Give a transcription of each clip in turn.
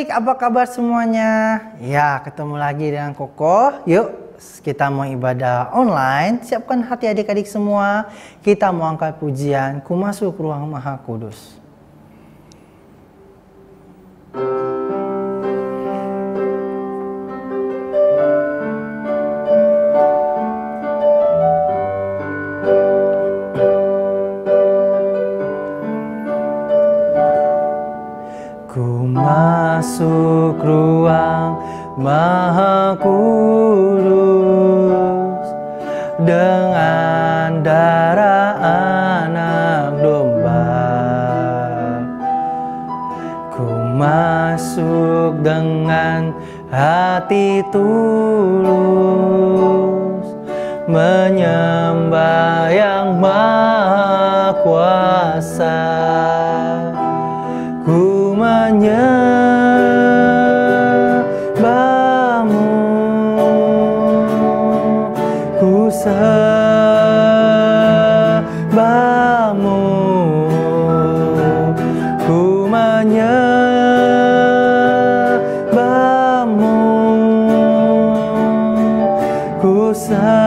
adik-adik, apa kabar semuanya? Ya, ketemu lagi dengan Koko. Yuk, kita mau ibadah online. Siapkan hati adik-adik semua. Kita mau angkat pujian, Ku masuk ruang Maha Kudus. Masuk ruang Maha Kudus dengan darah anak domba. Ku masuk dengan hati tulus, menyembah yang Maha Kuasa. Ku menyembahmu, ku sembahmu, ku menyembahmu, ku sembahmu,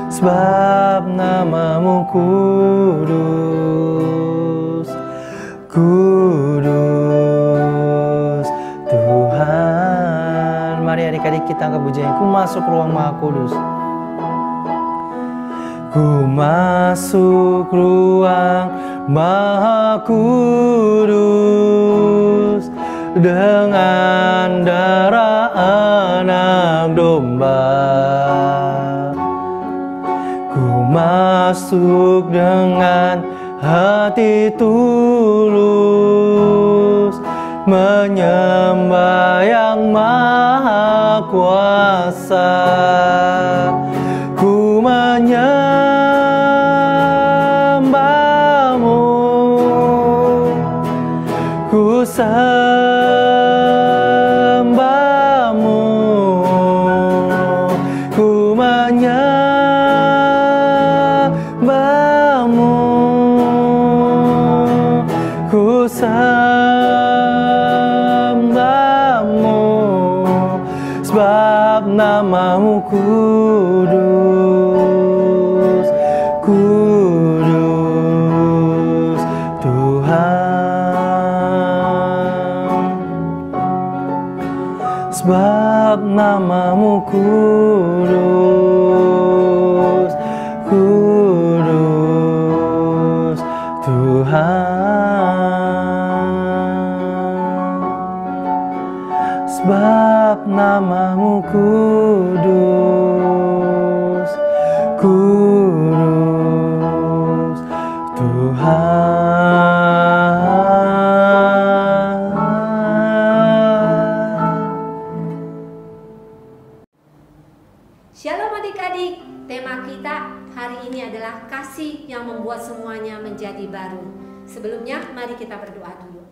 sebab namamu kudus, kudus Tuhan. Mari adik-adik kita angkat pujian, ku masuk ruang Maha Kudus. Ku masuk ruang Maha Kudus dengan darah anak domba. Masuk dengan hati tulus, menyembah yang Maha Kuasa. Ku menyembahmu, ku sembahmu, ku ku sembahmu, sebab namamu kudus, kudus Tuhan. Sebab namamu kudus, kudus Tuhan. Sebab namamu kudus, kudus Tuhan. Shalom adik-adik, tema kita hari ini adalah kasih yang membuat semuanya menjadi baru. Sebelumnya mari kita berdoa dulu.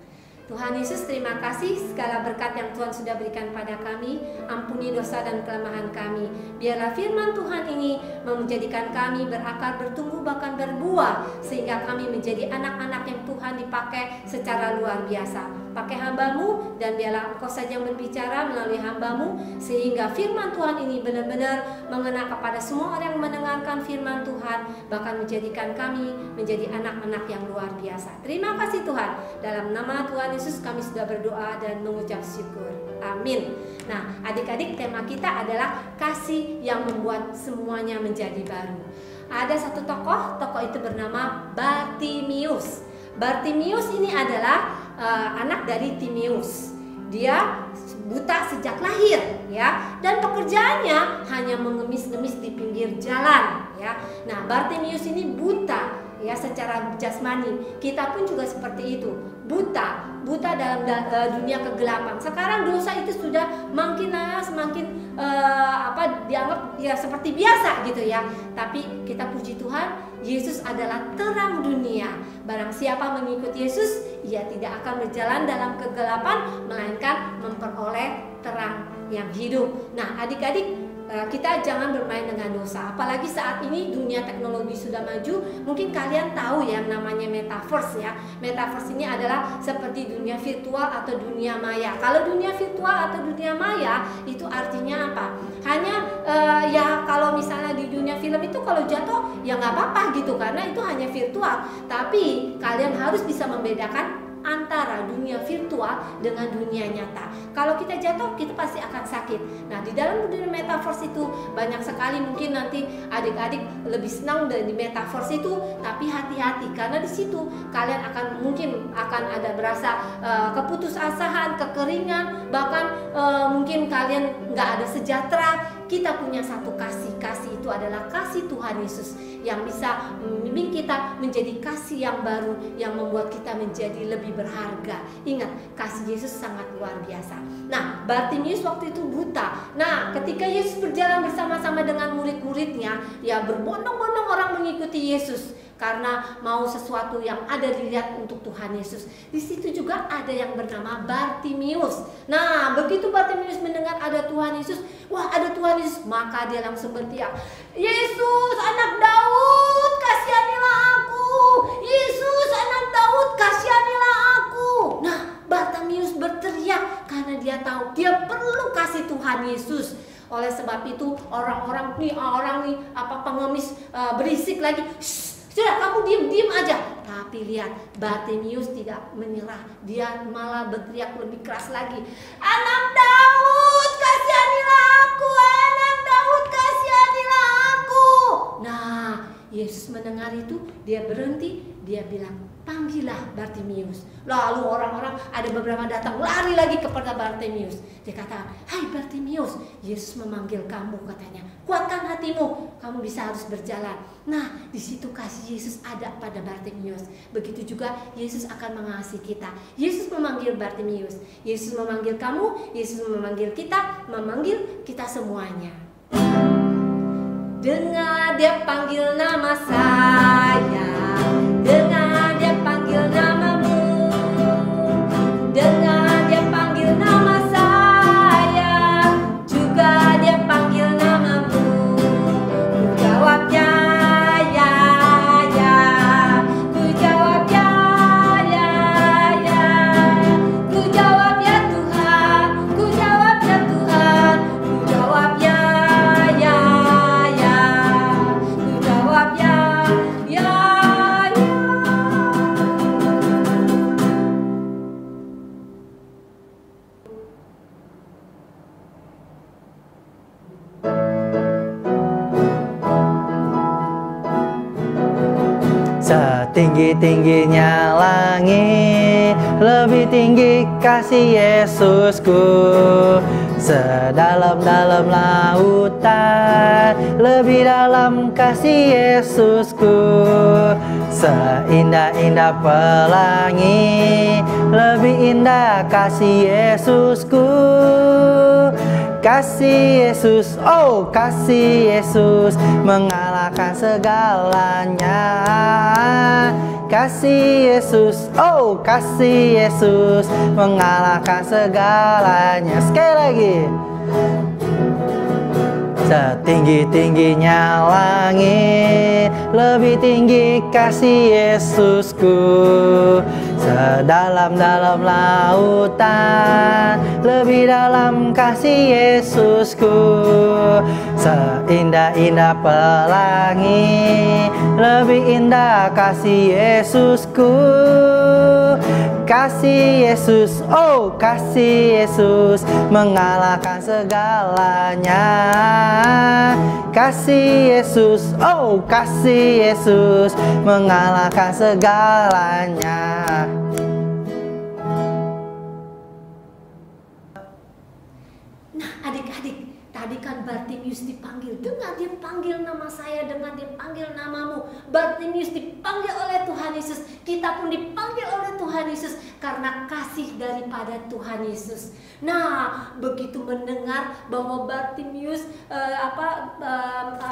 Tuhan Yesus, terima kasih segala berkat yang Tuhan sudah berikan pada kami. Ampuni dosa dan kelemahan kami. Biarlah firman Tuhan ini menjadikan kami berakar, bertumbuh, bahkan berbuah, sehingga kami menjadi anak-anak yang Tuhan dipakai secara luar biasa. Pakai hamba-Mu, dan biarlah Engkau saja yang berbicara melalui hamba-Mu, sehingga firman Tuhan ini benar-benar mengena kepada semua orang yang mendengarkan firman Tuhan, bahkan menjadikan kami menjadi anak-anak yang luar biasa. Terima kasih Tuhan. Dalam nama Tuhan Yesus kami sudah berdoa dan mengucap syukur. Amin. Nah, adik-adik, tema kita adalah kasih yang membuat semuanya menjadi baru. Ada satu tokoh itu bernama Bartimius. Bartimius ini adalah anak dari Timeus. Dia buta sejak lahir, ya, dan pekerjaannya hanya mengemis-ngemis di pinggir jalan, ya. Nah, Bartimius ini buta, ya, secara jasmani. Kita pun juga seperti itu, buta dalam dunia kegelapan. Sekarang dosa itu sudah makin semakin dianggap ya seperti biasa gitu ya. Tapi kita puji Tuhan, Yesus adalah terang dunia. Barang siapa mengikut Yesus, ia tidak akan berjalan dalam kegelapan, melainkan memperoleh terang yang hidup. Nah, adik-adik, kita jangan bermain dengan dosa. Apalagi saat ini dunia teknologi sudah maju. Mungkin kalian tahu yang namanya metaverse ya. Metaverse ini adalah seperti dunia virtual atau dunia maya. Kalau dunia virtual atau dunia maya itu artinya apa? Hanya ya kalau misalnya di dunia film itu kalau jatuh ya nggak apa-apa gitu, karena itu hanya virtual. Tapi kalian harus bisa membedakan antara dunia virtual dengan dunia nyata. Kalau kita jatuh, kita pasti akan sakit. Nah, di dalam dunia metaverse itu banyak sekali, mungkin nanti adik-adik lebih senang di metaverse itu, tapi hati-hati karena di situ kalian mungkin akan ada berasa keputusasaan, kekeringan, bahkan mungkin kalian nggak ada sejahtera. Kita punya satu kasih itu adalah kasih Tuhan Yesus yang bisa membimbing kita menjadi kasih yang baru, yang membuat kita menjadi lebih berharga. Ingat, kasih Yesus sangat luar biasa. Nah, Bartimius waktu itu buta. Nah, ketika Yesus berjalan bersama-sama dengan murid-muridnya, ya berbondong-bondong orang mengikuti Yesus karena mau sesuatu yang ada dilihat untuk Tuhan Yesus. Di situ juga ada yang bernama Bartimius. Nah, begitu Bartimius mendengar ada Tuhan Yesus, wah ada Tuhan Yesus, maka dia langsung berteriak, Yesus anak Daud, kasihanilah aku. Yesus anak Daud, kasihanilah aku. Nah, Bartimius berteriak karena dia tahu dia perlu kasih Tuhan Yesus. Oleh sebab itu orang pengemis berisik lagi, sudah kamu diam aja. Tapi lihat, Bartimius tidak menyerah. Dia malah berteriak lebih keras lagi. Anak Daud, kasihanilah aku. Anak Daud, kasihanilah aku. Nah, Yesus mendengar itu, dia berhenti, dia bilang, panggillah Bartimius. Lalu orang-orang ada beberapa datang lari lagi kepada Bartimius. Dia kata, hai Bartimius, Yesus memanggil kamu katanya. Kuatkan hatimu, kamu bisa harus berjalan. Nah, di situ kasih Yesus ada pada Bartimius. Begitu juga Yesus akan mengasihi kita. Yesus memanggil Bartimius, Yesus memanggil kamu, Yesus memanggil kita semuanya. Dengar dia panggil nama saya, dengar dia panggil namamu, dengar dia panggil nama saya, juga dia panggil namamu. Ku jawab ya, ya, ya. Ku jawab ya, ya, ya. Ku jawab ya Tuhan, ku jawab ya Tuhan. Ku jawab ya, ya, ya. Ku jawab ya, ya, ya. Setinggi-tingginya langit, lebih tinggi kasih Yesusku. Sedalam-dalam lautan, lebih dalam kasih Yesusku. Seindah-indah pelangi, lebih indah kasih Yesusku. Kasih Yesus, oh kasih Yesus, mengalahkan segalanya. Kasih Yesus, oh kasih Yesus, mengalahkan segalanya. Sekali lagi. Setinggi-tingginya langit, lebih tinggi kasih Yesusku. Sedalam-dalam lautan, lebih dalam kasih Yesusku. Seindah-indah pelangi, lebih indah kasih Yesusku. Kasih Yesus, oh kasih Yesus, mengalahkan segalanya. Kasih Yesus, oh kasih Yesus, mengalahkan segalanya. Nah adik-adik, tadi kan Bartimius dipanggil, dengan dia panggil nama saya, dengan dia panggil namamu. Bartimius dipanggil oleh Tuhan Yesus, kita pun dipanggil oleh Tuhan Yesus. karena kasih daripada Tuhan Yesus. Nah, begitu mendengar bahwa Bartimius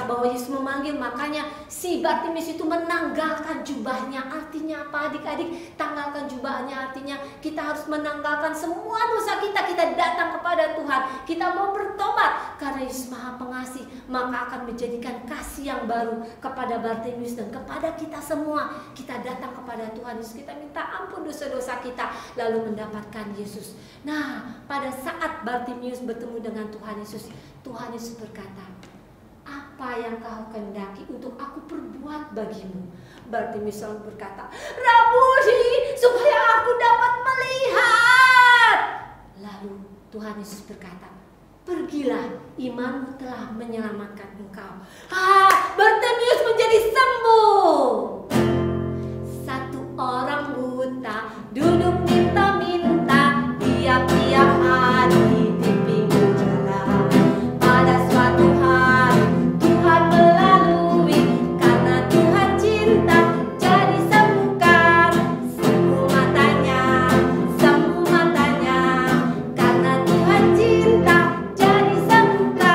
bahwa Yesus memanggil, makanya si Bartimius itu menanggalkan jubahnya. Artinya apa adik-adik? Tanggalkan jubahnya artinya kita harus menanggalkan semua dosa kita. Kita datang kepada Tuhan, kita mau bertobat karena Yesus Maha Pengasih, maka akan menjadikan kasih yang baru kepada Bartimius dan kepada kita semua. Kita datang kepada Tuhan Yesus, kita minta ampun dosa-dosa kita, lalu mendapatkan Yesus. Nah, pada saat Bartimius bertemu dengan Tuhan Yesus berkata, "Apa yang kau kehendaki untuk aku perbuat bagimu?" Bartimius selalu berkata, "Rabuni, supaya aku dapat melihat." Lalu Tuhan Yesus berkata, "Pergilah, imanmu telah menyelamatkan engkau." Bartimius menjadi sembuh. Satu orang buta duduk minta-minta tiap-tiap hari di pinggir jalan. Pada suatu hari Tuhan melalui, karena Tuhan cinta, jadi sembuhkan. Sembuh matanya, karena Tuhan cinta, jadi sembuhkan.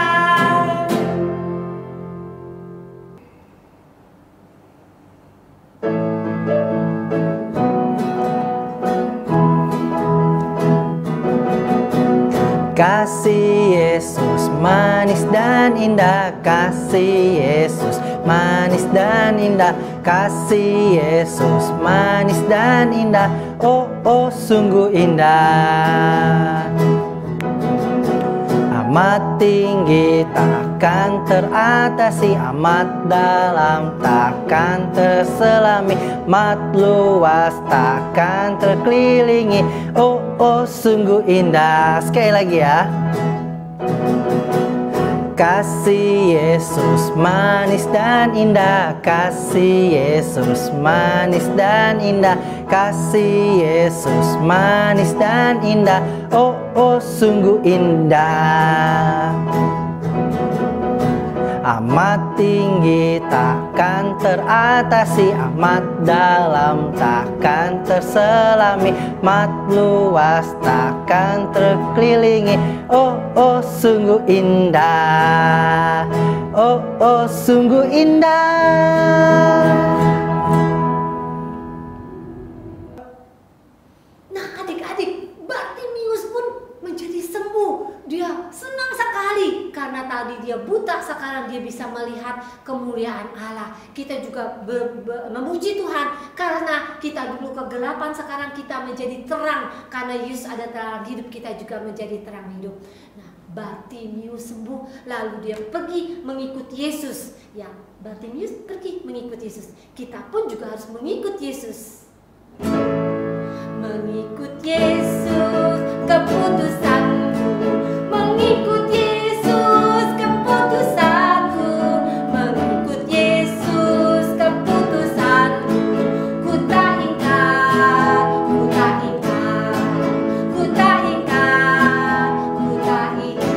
Kasih Yesus manis dan indah, kasih Yesus manis dan indah, kasih Yesus manis dan indah, oh oh sungguh indah. Amat tinggi takkan teratasi, amat dalam takkan terselami, amat luas takkan terkelilingi, oh oh sungguh indah. Sekali lagi ya. Kasih Yesus manis dan indah, kasih Yesus manis dan indah, kasih Yesus manis dan indah, oh oh sungguh indah. Amat tinggi takkan teratasi, amat dalam takkan terselami, amat luas takkan terkelilingi, oh oh sungguh indah, oh oh sungguh indah. Nah adik-adik, Bartimius pun menjadi sembuh. Dia senang sekali karena tadi dia buta, sekarang dia bisa melihat kemuliaan Allah. Kita juga memuji Tuhan karena kita dulu kegelapan, sekarang kita menjadi terang. Karena Yesus ada dalam hidup kita juga menjadi terang hidup. Nah, Bartimius sembuh, lalu dia pergi mengikut Yesus. Ya, Bartimius pergi mengikut Yesus. Kita pun juga harus mengikut Yesus. Mengikut Yesus keputusanku, mengikut Yesus keputusanku, mengikut Yesus keputusanku. Ku tak ingkar, ku tak ingkar, ku tak ingkar, ku tak ingkar.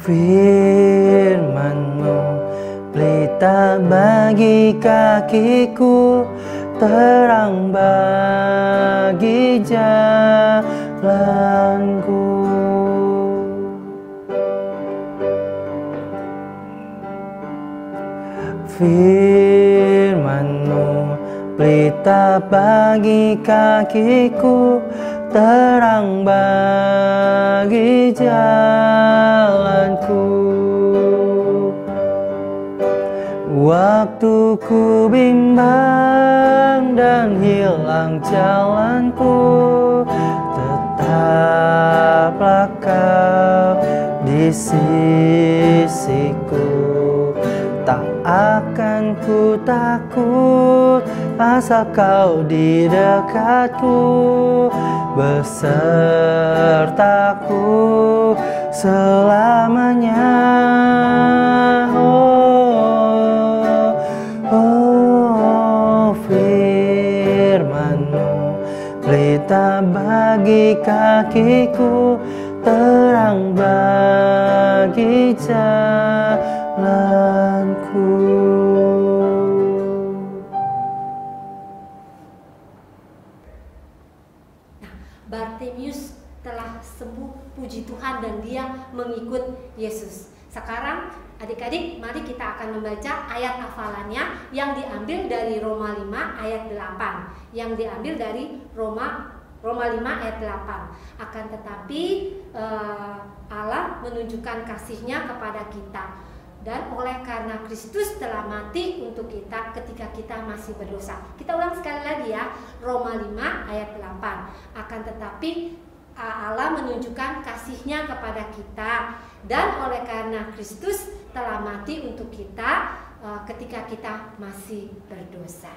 Firman-Mu pelita bagi kakiku, terang bagi jalanku. Firman-Mu pelita bagi kakiku, terang bagi jalanku. Waktu ku bimbang dan hilang jalanku, tetaplah Kau di sisiku. Tak akan ku takut asal Kau di dekatku, besertaku selamanya. Oh, oh, oh. pelita bagi kakiku, terang bagi jalanku. Bartimius telah sembuh, puji Tuhan, dan dia mengikut Yesus. Sekarang adik-adik, mari kita akan membaca ayat hafalannya yang diambil dari Roma 5 ayat 8. Yang diambil dari Roma 5 ayat 8. Akan tetapi Allah menunjukkan kasih-Nya kepada kita, dan oleh karena Kristus telah mati untuk kita ketika kita masih berdosa. Kita ulang sekali lagi ya, Roma 5 ayat 8. Akan tetapi Allah menunjukkan kasih-Nya kepada kita, dan oleh karena Kristus telah mati untuk kita ketika kita masih berdosa.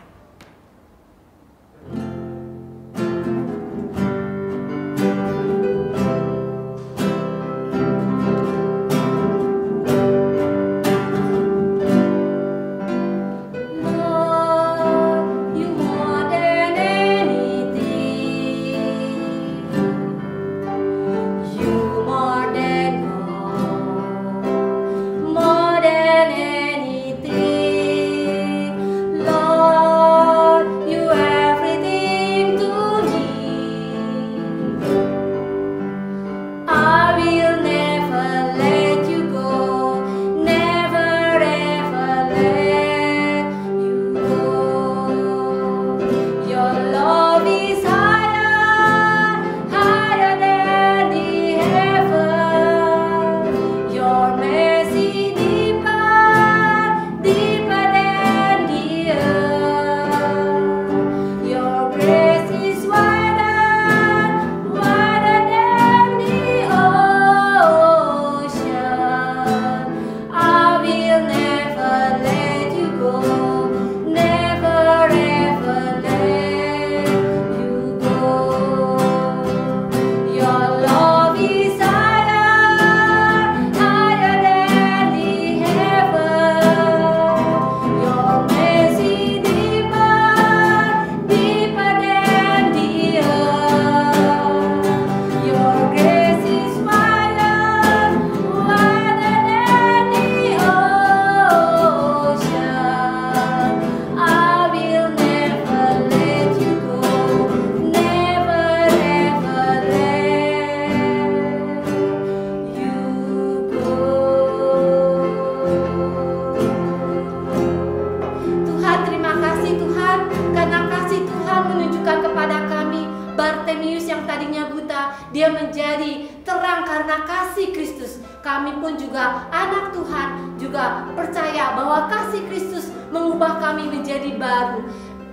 Bartimius yang tadinya buta, dia menjadi terang karena kasih Kristus. Kami pun juga anak Tuhan, juga percaya bahwa kasih Kristus mengubah kami menjadi baru.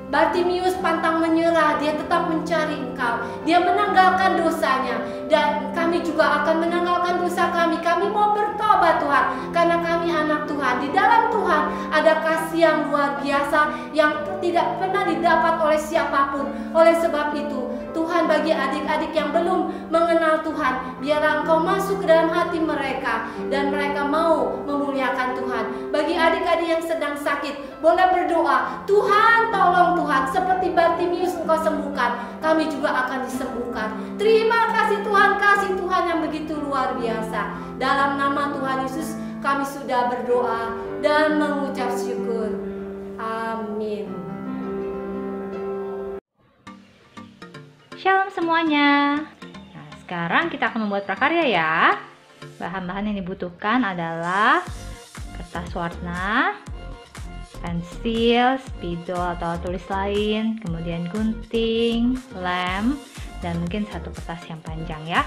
Bartimius pantang menyerah, dia tetap mencari Engkau. Dia menanggalkan dosanya, dan kami juga akan menanggalkan dosa kami. Kami mau bertobat Tuhan, karena kami anak Tuhan. Di dalam Tuhan ada kasih yang luar biasa yang tidak pernah didapat oleh siapapun. Oleh sebab itu, Tuhan, bagi adik-adik yang belum mengenal Tuhan, biarlah Engkau masuk ke dalam hati mereka dan mereka mau memuliakan Tuhan. Bagi adik-adik yang sedang sakit, boleh berdoa, Tuhan tolong Tuhan, seperti Bartimius Engkau sembuhkan, kami juga akan disembuhkan. Terima kasih Tuhan yang begitu luar biasa. Dalam nama Tuhan Yesus kami sudah berdoa dan mengucap syukur. Amin. Shalom semuanya. Nah, sekarang kita akan membuat prakarya ya. Bahan-bahan yang dibutuhkan adalah kertas warna, pensil, spidol atau tulis lain, kemudian gunting, lem, dan mungkin satu kertas yang panjang ya.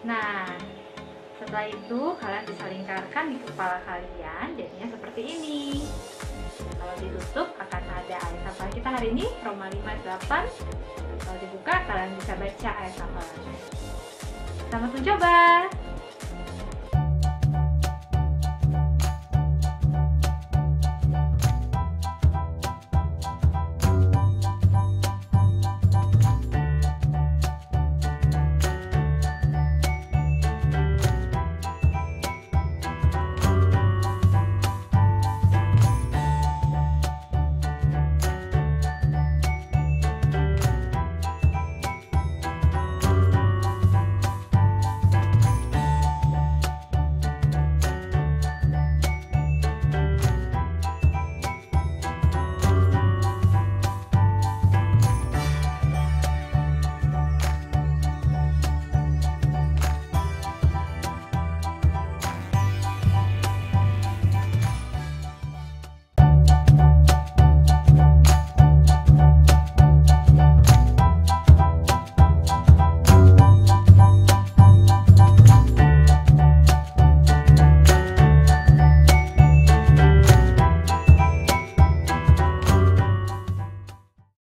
Nah, setelah itu kalian bisa lingkarkan di kepala kalian, jadinya seperti ini. Kalau ditutup akan ada ayat hafalan kita hari ini, Roma 5 ayat 8. Kalau dibuka kalian bisa baca ayat hafalannya. Selamat mencoba!